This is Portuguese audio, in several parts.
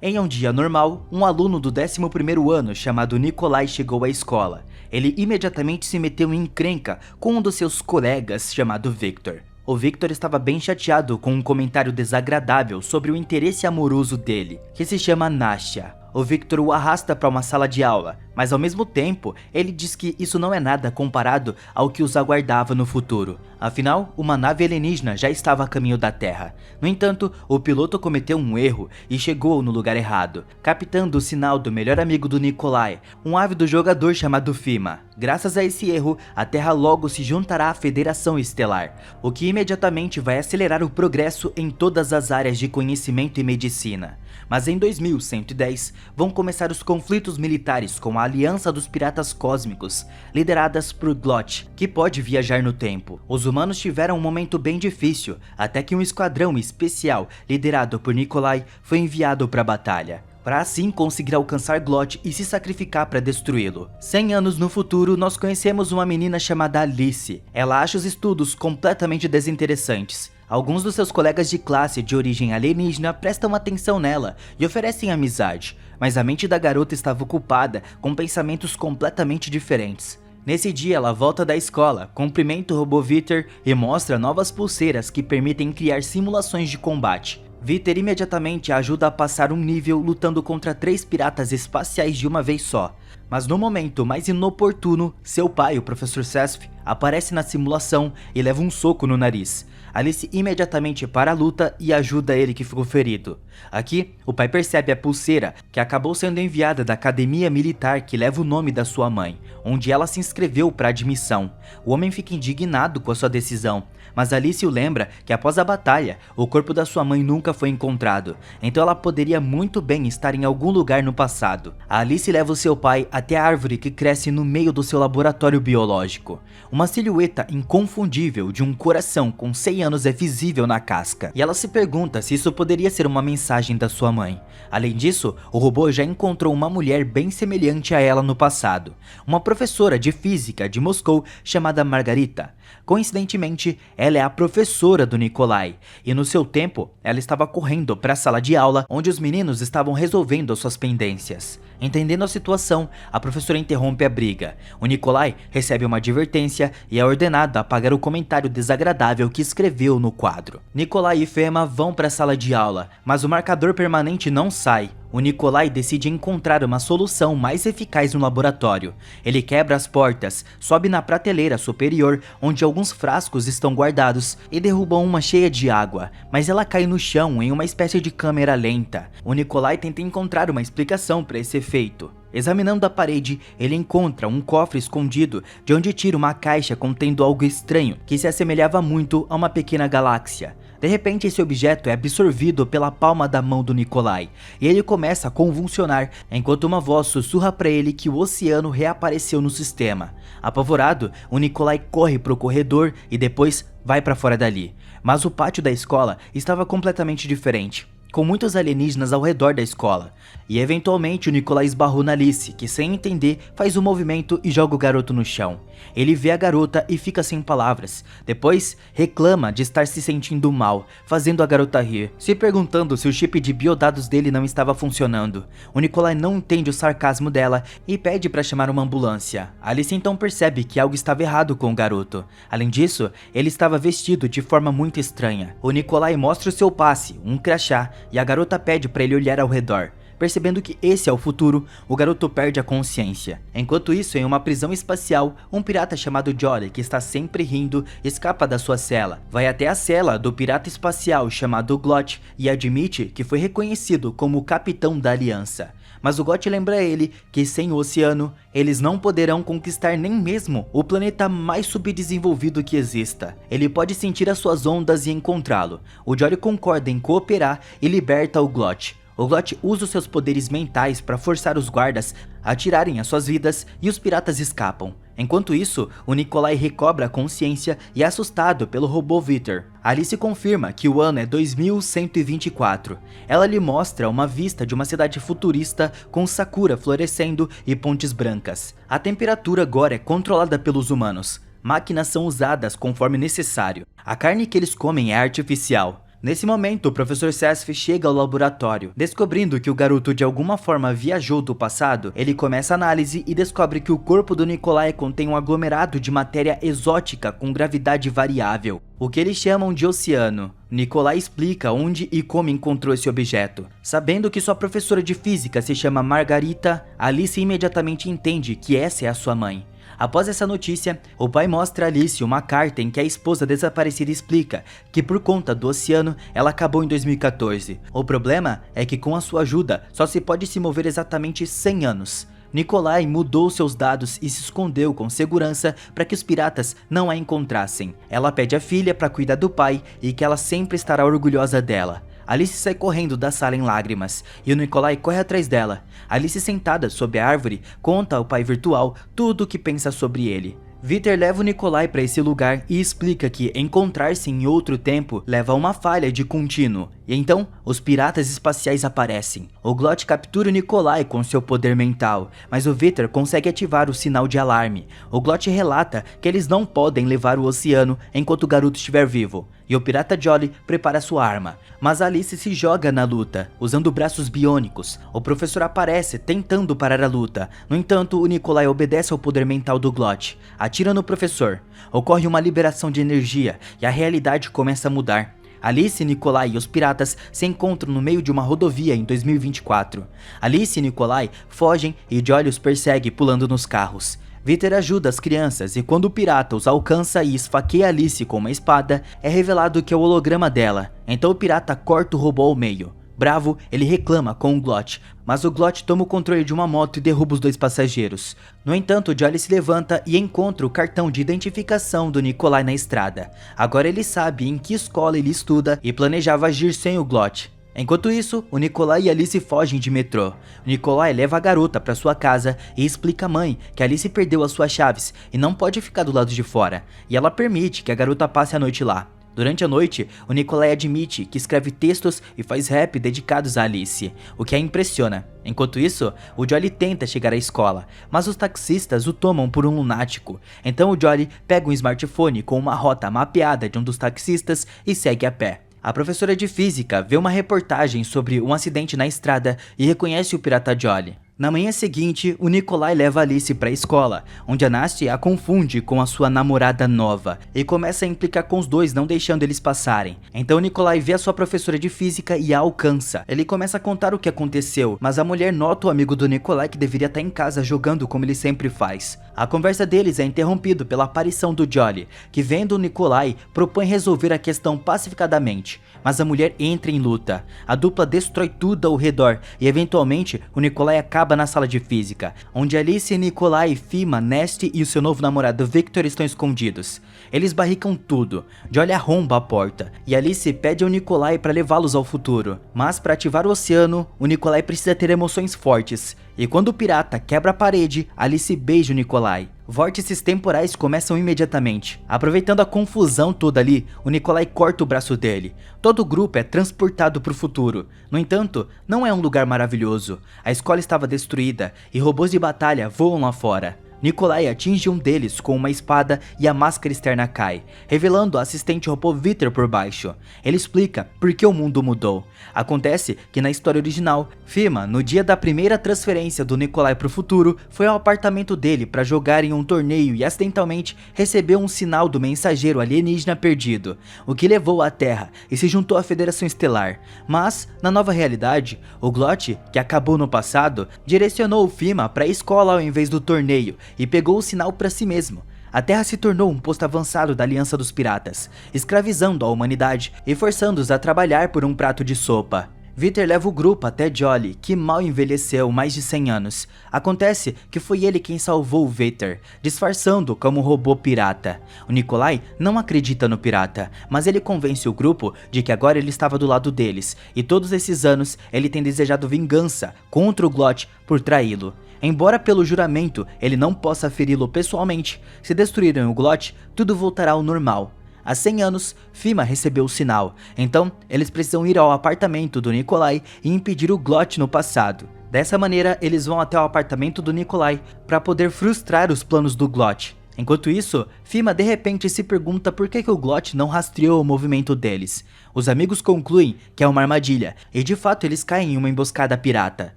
Em um dia normal, um aluno do 11º ano chamado Nikolai chegou à escola. Ele imediatamente se meteu em encrenca com um dos seus colegas chamado Victor. O Victor estava bem chateado com um comentário desagradável sobre o interesse amoroso dele, que se chama Nastya. O Victor o arrasta para uma sala de aula, mas ao mesmo tempo ele diz que isso não é nada comparado ao que os aguardava no futuro. Afinal, uma nave alienígena já estava a caminho da Terra. No entanto, o piloto cometeu um erro e chegou no lugar errado, captando o sinal do melhor amigo do Nikolai, um ávido jogador chamado Fima. Graças a esse erro, a Terra logo se juntará à Federação Estelar, o que imediatamente vai acelerar o progresso em todas as áreas de conhecimento e medicina. Mas em 2110, vão começar os conflitos militares com a Aliança dos Piratas Cósmicos, lideradas por Glot, que pode viajar no tempo. Os humanos tiveram um momento bem difícil, até que um esquadrão especial, liderado por Nikolai, foi enviado para a batalha, para assim conseguir alcançar Glot e se sacrificar para destruí-lo. 100 anos no futuro, nós conhecemos uma menina chamada Alice. Ela acha os estudos completamente desinteressantes. Alguns dos seus colegas de classe de origem alienígena prestam atenção nela e oferecem amizade, mas a mente da garota estava ocupada com pensamentos completamente diferentes. Nesse dia ela volta da escola, cumprimenta o robô Victor e mostra novas pulseiras que permitem criar simulações de combate. Victor imediatamente a ajuda a passar um nível lutando contra 3 piratas espaciais de uma vez só. Mas no momento mais inoportuno, seu pai, o Professor Sesf, aparece na simulação e leva um soco no nariz. Alice imediatamente para a luta e ajuda ele que ficou ferido. Aqui, o pai percebe a pulseira que acabou sendo enviada da academia militar que leva o nome da sua mãe, onde ela se inscreveu para admissão. O homem fica indignado com a sua decisão, mas Alice o lembra que após a batalha, o corpo da sua mãe nunca foi encontrado, então ela poderia muito bem estar em algum lugar no passado. A Alice leva o seu pai até a árvore que cresce no meio do seu laboratório biológico. Uma silhueta inconfundível de um coração com 100 anos é visível na casca, e ela se pergunta se isso poderia ser uma mensagem da sua mãe. Além disso, o robô já encontrou uma mulher bem semelhante a ela no passado, uma professora de física de Moscou chamada Margarita. Coincidentemente, ela é a professora do Nikolai, e no seu tempo, ela estava correndo para a sala de aula onde os meninos estavam resolvendo as suas pendências. Entendendo a situação, a professora interrompe a briga. O Nikolai recebe uma advertência e é ordenado a apagar o comentário desagradável que escreveu no quadro. Nikolai e Fema vão para a sala de aula, mas o marcador permanente não sai. O Nikolai decide encontrar uma solução mais eficaz no laboratório. Ele quebra as portas, sobe na prateleira superior, onde alguns frascos estão guardados, e derruba uma cheia de água, mas ela cai no chão em uma espécie de câmera lenta. O Nikolai tenta encontrar uma explicação para esse efeito. Examinando a parede, ele encontra um cofre escondido, de onde tira uma caixa contendo algo estranho, que se assemelhava muito a uma pequena galáxia. De repente, esse objeto é absorvido pela palma da mão do Nikolai, e ele começa a convulsionar, enquanto uma voz sussurra para ele que o oceano reapareceu no sistema. Apavorado, o Nikolai corre para o corredor e depois vai para fora dali. Mas o pátio da escola estava completamente diferente, com muitos alienígenas ao redor da escola, e eventualmente o Nikolai esbarrou na Alice, que sem entender faz um movimento e joga o garoto no chão. Ele vê a garota e fica sem palavras, depois reclama de estar se sentindo mal, fazendo a garota rir, se perguntando se o chip de biodados dele não estava funcionando. O Nikolai não entende o sarcasmo dela e pede para chamar uma ambulância. Alice então percebe que algo estava errado com o garoto. Além disso, ele estava vestido de forma muito estranha. O Nikolai mostra o seu passe, um crachá, e a garota pede para ele olhar ao redor. Percebendo que esse é o futuro, o garoto perde a consciência. Enquanto isso, em uma prisão espacial, um pirata chamado Jolly, que está sempre rindo, escapa da sua cela. Vai até a cela do pirata espacial chamado Glot e admite que foi reconhecido como o capitão da aliança. Mas o Glot lembra ele que sem o oceano, eles não poderão conquistar nem mesmo o planeta mais subdesenvolvido que exista. Ele pode sentir as suas ondas e encontrá-lo. O Jolly concorda em cooperar e liberta o Glot. O Glot usa os seus poderes mentais para forçar os guardas a tirarem as suas vidas e os piratas escapam. Enquanto isso, o Nikolai recobra a consciência e é assustado pelo robô Victor. Alice confirma que o ano é 2124. Ela lhe mostra uma vista de uma cidade futurista com sakura florescendo e pontes brancas. A temperatura agora é controlada pelos humanos. Máquinas são usadas conforme necessário. A carne que eles comem é artificial. Nesse momento, o professor Sesf chega ao laboratório. Descobrindo que o garoto de alguma forma viajou do passado, ele começa a análise e descobre que o corpo do Nikolai contém um aglomerado de matéria exótica com gravidade variável, o que eles chamam de oceano. Nikolai explica onde e como encontrou esse objeto. Sabendo que sua professora de física se chama Margarita, Alice imediatamente entende que essa é a sua mãe. Após essa notícia, o pai mostra a Alice uma carta em que a esposa desaparecida explica que por conta do oceano ela acabou em 2014. O problema é que com a sua ajuda só se pode se mover exatamente 100 anos. Nikolai mudou seus dados e se escondeu com segurança para que os piratas não a encontrassem. Ela pede à filha para cuidar do pai e que ela sempre estará orgulhosa dela. Alice sai correndo da sala em lágrimas, e o Nikolai corre atrás dela. Alice, sentada sob a árvore, conta ao pai virtual tudo o que pensa sobre ele. Victor leva o Nikolai para esse lugar e explica que encontrar-se em outro tempo leva a uma falha de contínuo. E então, os piratas espaciais aparecem. O Glot captura o Nikolai com seu poder mental, mas o Victor consegue ativar o sinal de alarme. O Glot relata que eles não podem levar o oceano enquanto o garoto estiver vivo, e o pirata Jolly prepara sua arma. Mas Alice se joga na luta, usando braços biônicos. O professor aparece tentando parar a luta. No entanto, o Nikolai obedece ao poder mental do Glot, atira no professor. Ocorre uma liberação de energia e a realidade começa a mudar. Alice, Nikolai e os piratas se encontram no meio de uma rodovia em 2024. Alice e Nikolai fogem e Jolly os persegue pulando nos carros. Victor ajuda as crianças e quando o pirata os alcança e esfaqueia Alice com uma espada, é revelado que é o holograma dela. Então o pirata corta o robô ao meio. Bravo, ele reclama com o Glot, mas o Glot toma o controle de uma moto e derruba os dois passageiros. No entanto, Jolly se levanta e encontra o cartão de identificação do Nikolai na estrada. Agora ele sabe em que escola ele estuda e planejava agir sem o Glot. Enquanto isso, o Nikolai e Alice fogem de metrô. O Nikolai leva a garota para sua casa e explica à mãe que Alice perdeu as suas chaves e não pode ficar do lado de fora, e ela permite que a garota passe a noite lá. Durante a noite, o Nikolai admite que escreve textos e faz rap dedicados a Alice, o que a impressiona. Enquanto isso, o Jolly tenta chegar à escola, mas os taxistas o tomam por um lunático. Então o Jolly pega um smartphone com uma rota mapeada de um dos taxistas e segue a pé. A professora de física vê uma reportagem sobre um acidente na estrada e reconhece o pirata Jolly. Na manhã seguinte, o Nikolai leva Alice para a escola, onde a Nasty a confunde com a sua namorada nova e começa a implicar com os dois, não deixando eles passarem. Então Nikolai vê a sua professora de física e a alcança. Ele começa a contar o que aconteceu, mas a mulher nota o amigo do Nikolai que deveria estar em casa jogando como ele sempre faz. A conversa deles é interrompida pela aparição do Jolly, que vendo o Nikolai propõe resolver a questão pacificadamente, mas a mulher entra em luta. A dupla destrói tudo ao redor e eventualmente o Nikolai acaba na sala de física, onde Alice, Nikolai, Fima, Nasty e o seu novo namorado Victor estão escondidos. Eles barricam tudo. Jolly arromba a porta e Alice pede ao Nikolai para levá-los ao futuro. Mas para ativar o oceano, o Nikolai precisa ter emoções fortes. E quando o pirata quebra a parede, Alice beija o Nikolai. Vórtices temporais começam imediatamente. Aproveitando a confusão toda ali, o Nikolai corta o braço dele. Todo o grupo é transportado para o futuro. No entanto, não é um lugar maravilhoso. A escola estava destruída e robôs de batalha voam lá fora. Nikolai atinge um deles com uma espada e a máscara externa cai, revelando a assistente robô Victor por baixo. Ele explica por que o mundo mudou. Acontece que na história original, Fima, no dia da primeira transferência do Nikolai para o futuro, foi ao apartamento dele para jogar em um torneio e acidentalmente recebeu um sinal do mensageiro alienígena perdido, o que levou à Terra e se juntou à Federação Estelar. Mas, na nova realidade, o Glot, que acabou no passado, direcionou o Fima para a escola ao invés do torneio e pegou o sinal para si mesmo. A Terra se tornou um posto avançado da Aliança dos Piratas, escravizando a humanidade e forçando-os a trabalhar por um prato de sopa. Victor leva o grupo até Jolly, que mal envelheceu mais de 100 anos. Acontece que foi ele quem salvou o Victor, disfarçando como um robô pirata. O Nikolai não acredita no pirata, mas ele convence o grupo de que agora ele estava do lado deles, e todos esses anos ele tem desejado vingança contra o Glot por traí-lo. Embora pelo juramento ele não possa feri-lo pessoalmente, se destruírem o Glot, tudo voltará ao normal. Há 100 anos, Fima recebeu o sinal, então eles precisam ir ao apartamento do Nikolai e impedir o Glot no passado. Dessa maneira, eles vão até o apartamento do Nikolai para poder frustrar os planos do Glot. Enquanto isso, Fima de repente se pergunta por que o Glott não rastreou o movimento deles. Os amigos concluem que é uma armadilha, e de fato eles caem em uma emboscada pirata.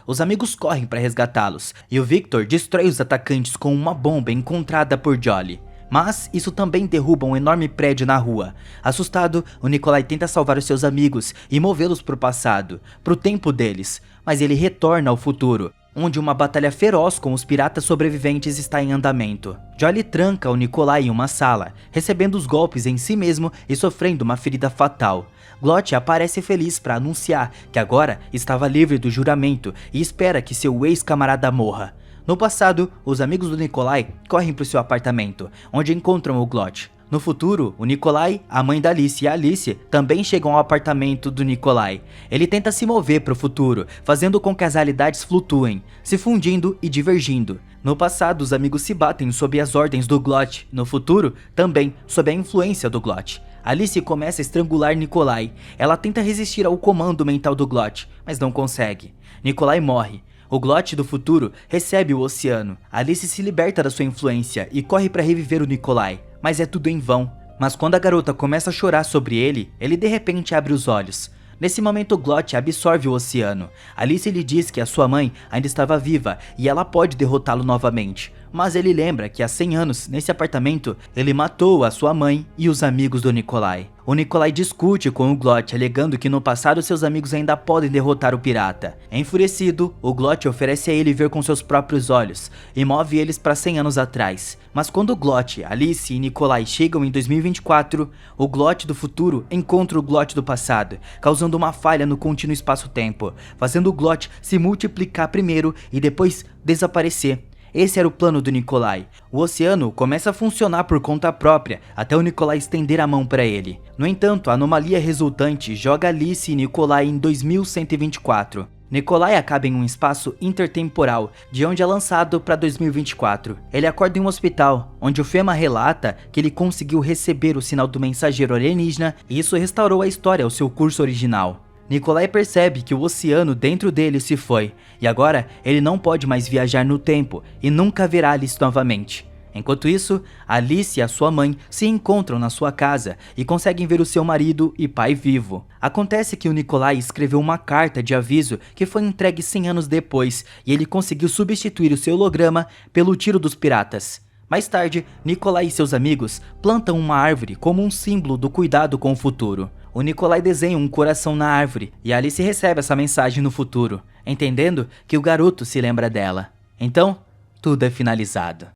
Os amigos correm para resgatá-los, e o Victor destrói os atacantes com uma bomba encontrada por Jolly. Mas isso também derruba um enorme prédio na rua. Assustado, o Nikolai tenta salvar os seus amigos e movê-los para o passado, para o tempo deles, mas ele retorna ao futuro, onde uma batalha feroz com os piratas sobreviventes está em andamento. Jolly tranca o Nikolai em uma sala, recebendo os golpes em si mesmo e sofrendo uma ferida fatal. Glott aparece feliz para anunciar que agora estava livre do juramento e espera que seu ex-camarada morra. No passado, os amigos do Nikolai correm para o seu apartamento, onde encontram o Glott. No futuro, o Nikolai, a mãe da Alice e a Alice também chegam ao apartamento do Nikolai. Ele tenta se mover para o futuro, fazendo com que as realidades flutuem, se fundindo e divergindo. No passado, os amigos se batem sob as ordens do Glott. No futuro, também sob a influência do Glott. Alice começa a estrangular Nikolai. Ela tenta resistir ao comando mental do Glott, mas não consegue. Nikolai morre. O Glott do futuro recebe o oceano. Alice se liberta da sua influência e corre para reviver o Nikolai, mas é tudo em vão. Mas quando a garota começa a chorar sobre ele de repente abre os olhos. Nesse momento, Glott absorve o oceano. Alice lhe diz que a sua mãe ainda estava viva e ela pode derrotá-lo novamente. Mas ele lembra que há 100 anos, nesse apartamento, ele matou a sua mãe e os amigos do Nikolai. O Nikolai discute com o Glott, alegando que no passado seus amigos ainda podem derrotar o pirata. Enfurecido, o Glott oferece a ele ver com seus próprios olhos e move eles para 100 anos atrás. Mas quando Glott, Alice e Nikolai chegam em 2024, o Glott do futuro encontra o Glott do passado, causando uma falha no contínuo espaço-tempo, fazendo o Glott se multiplicar primeiro e depois desaparecer. Esse era o plano do Nikolai. O oceano começa a funcionar por conta própria, até o Nikolai estender a mão para ele. No entanto, a anomalia resultante joga Alice e Nikolai em 2124. Nikolai acaba em um espaço intertemporal, de onde é lançado para 2024. Ele acorda em um hospital, onde o Fema relata que ele conseguiu receber o sinal do mensageiro alienígena e isso restaurou a história ao seu curso original. Nikolai percebe que o oceano dentro dele se foi, e agora ele não pode mais viajar no tempo e nunca verá Alice novamente. Enquanto isso, Alice e a sua mãe se encontram na sua casa e conseguem ver o seu marido e pai vivo. Acontece que o Nikolai escreveu uma carta de aviso que foi entregue 100 anos depois e ele conseguiu substituir o seu holograma pelo tiro dos piratas. Mais tarde, Nikolai e seus amigos plantam uma árvore como um símbolo do cuidado com o futuro. O Nikolai desenha um coração na árvore e Alice recebe essa mensagem no futuro, entendendo que o garoto se lembra dela. Então, tudo é finalizado.